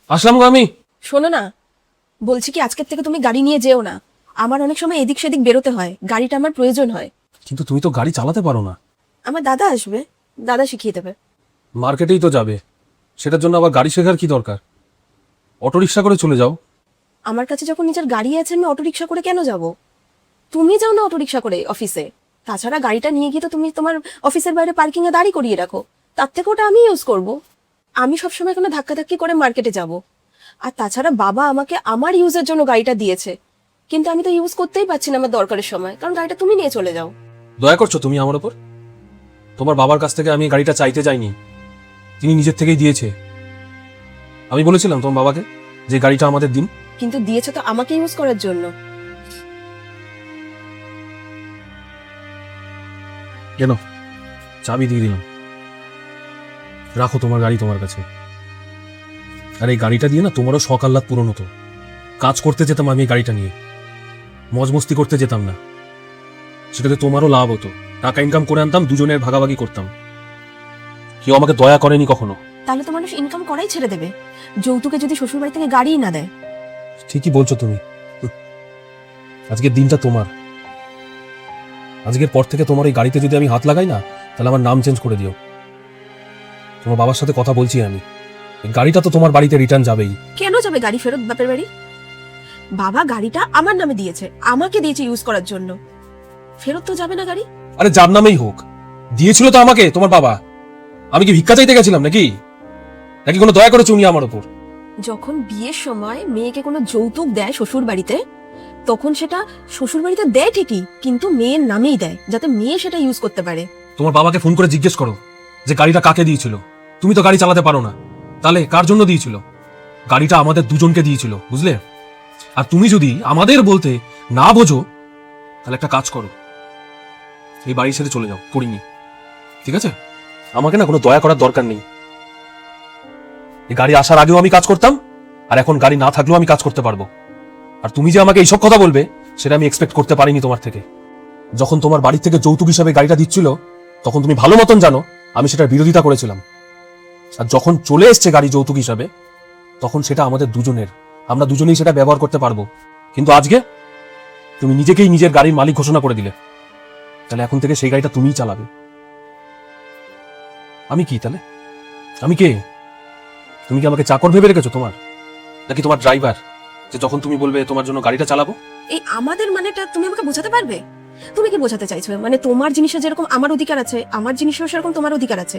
আসলাম গো আমি। শোনো না, বলছি কি আজকের থেকে তুমি গাড়ি নিয়ে যেও না। আমার অনেক সময় এদিক সেদিক বেরোতে হয়, গাড়িটা আমার প্রয়োজন হয়। কিন্তু তুমি তো গাড়ি চালাতে পারো না। আমার দাদা আসবে, দাদা শিখিয়ে দেবে। মার্কেটেই তো যাবে, সেটার জন্য আবার গাড়ি শেখার কি দরকার? অটোরিকশা করে চলে যাও। আমার কাছে যখন নিজের গাড়ি আছে আমি অটোরিকশা করে কেন যাব? তুমি যাও না অটোরিকশা করে অফিসে। তাছাড়া গাড়িটা নিয়ে গিয়ে তো তুমি তোমার অফিসের বাইরে পার্কিং এ দাঁড়ি করিয়ে রাখো। তার থেকে ওটা আমি ইউজ করব। আমি সবসময় কোনো ধাক্কাধাক্কি করে মার্কেটে যাব। আর তাছাড়া বাবা আমাকে আমার ইউজের জন্য গাড়িটা দিয়েছে, কিন্তু আমি তো ইউজ করতেই পারছি না আমার দরকারের সময়, কারণ গাড়িটা তুমি নিয়ে চলে যাও। দয়া করছো তুমি আমার ওপর? তোমার বাবার কাছ থেকে আমি গাড়িটা চাইতে যাইনি, তিনি নিজের থেকেই দিয়েছে। আমি বলেছিলাম তোমার বাবাকে যে গাড়িটা আমাদের দিন। কিন্তু দিয়েছে তো আমাকে ইউজ করার জন্য। কেন? চাবি দিয়ে দিলাম, রাখো তোমার গাড়ি তোমার কাছে। আর এই গাড়িটা দিয়ে না তোমারও শখ আহ্লাদ পূরণ হতো। কাজ করতে যেতাম আমি এই গাড়িটা নিয়ে, মজমস্তি করতে যেতাম না। সেটাতে তোমারও লাভ হতো, টাকা ইনকাম করে আনতাম, দুজনের ভাগাভাগি করতাম। কেউ আমাকে দয়া করেনি কখনো। তাহলে তো মানুষ ইনকাম করাই ছেড়ে দেবে, যৌতুকে যদি শ্বশুর বাড়ি থেকে গাড়িই না দেয়। ঠিকই বলছো তুমি। আজকের দিনটা তোমার। আজকের পর থেকে তোমার এই গাড়িতে যদি আমি হাত লাগাই না, তাহলে আমার নাম চেঞ্জ করে দিও। তোমার বাবার সাথে কথা বলছি আমি, এই গাড়িটা তো তোমার বাড়িতে রিটার্ন যাবেই। কেন যাবে গাড়ি ফেরত বাপের বাড়ি? বাবা গাড়িটা আমার নামে দিয়েছে, আমাকে দিয়েছে ইউজ করার জন্য। ফেরত তো যাবে না গাড়ি। আরে যার নামেই হোক, দিয়েছিল তো আমাকে তোমার বাবা। আমি কি ভিক্ষা চাইতে গেছিলাম নাকি? নাকি কোনো দয়া করেছো উনি আমার উপর? যখন বিয়ের সময় মেয়েকে কোনো যৌতুক দেয় শ্বশুর বাড়িতে, তখন সেটা শ্বশুর বাড়িতে দেয় ঠিকই, কিন্তু মেয়ের নামেই দেয়, যাতে মেয়ে সেটা ইউজ করতে পারে। তোমার বাবাকে ফোন করে জিজ্ঞেস করো যে গাড়িটা কাকে দিয়েছিল। তুমি তো গাড়ি চালাতে পারো না, তাহলে কার জন্য দিয়েছিল? গাড়িটা আমাদের দুজনকে দিয়েছিল, বুঝলে? আর তুমি যদি আমাদের বলতে না বোঝো, তাহলে একটা কাজ করো, এই বাড়ির সাথে চলে যাও, করিনি। ঠিক আছে? আমাকে না কোনো দয়া করার দরকার নেই। এই গাড়ি আসার আগেও আমি কাজ করতাম, আর এখন গাড়ি না থাকলেও আমি কাজ করতে পারবো। আর তুমি যে আমাকে এইসব কথা বলবে, সেটা আমি এক্সপেক্ট করতে পারিনি তোমার থেকে। যখন তোমার বাড়ি থেকে যৌতুক হিসাবে গাড়িটা দিচ্ছিল, তখন তুমি ভালো মতন জানো আমি সেটার বিরোধিতা করেছিলাম। আর যখন চলে এসছে গাড়ি যৌতুক হিসাবে, তখন সেটা আমাদের দুজনের, আমরা দুজনেই সেটা ব্যবহার করতে পারবো। কিন্তু আজকে তুমি নিজেকেই নিজের গাড়ির মালিক ঘোষণা করে দিলে, তাহলে এখন থেকে সেই গাড়িটা তুমিই চালাবে। আমি কি তাহলে? আমি কে? তুমি কি আমাকে চাকর ভেবে রেখেছো তোমার, নাকি তোমার ড্রাইভার, যে যখন তুমি বলবে তোমার জন্য গাড়িটা চালাবো? এই আমাদের মানেটা তুমি আমাকে বোঝাতে পারবে? তুমি কি বোঝাতে চাইছো? মানে তোমার জিনিসে যেরকম আমার অধিকার আছে, আমার জিনিসেও সেরকম তোমার অধিকার আছে।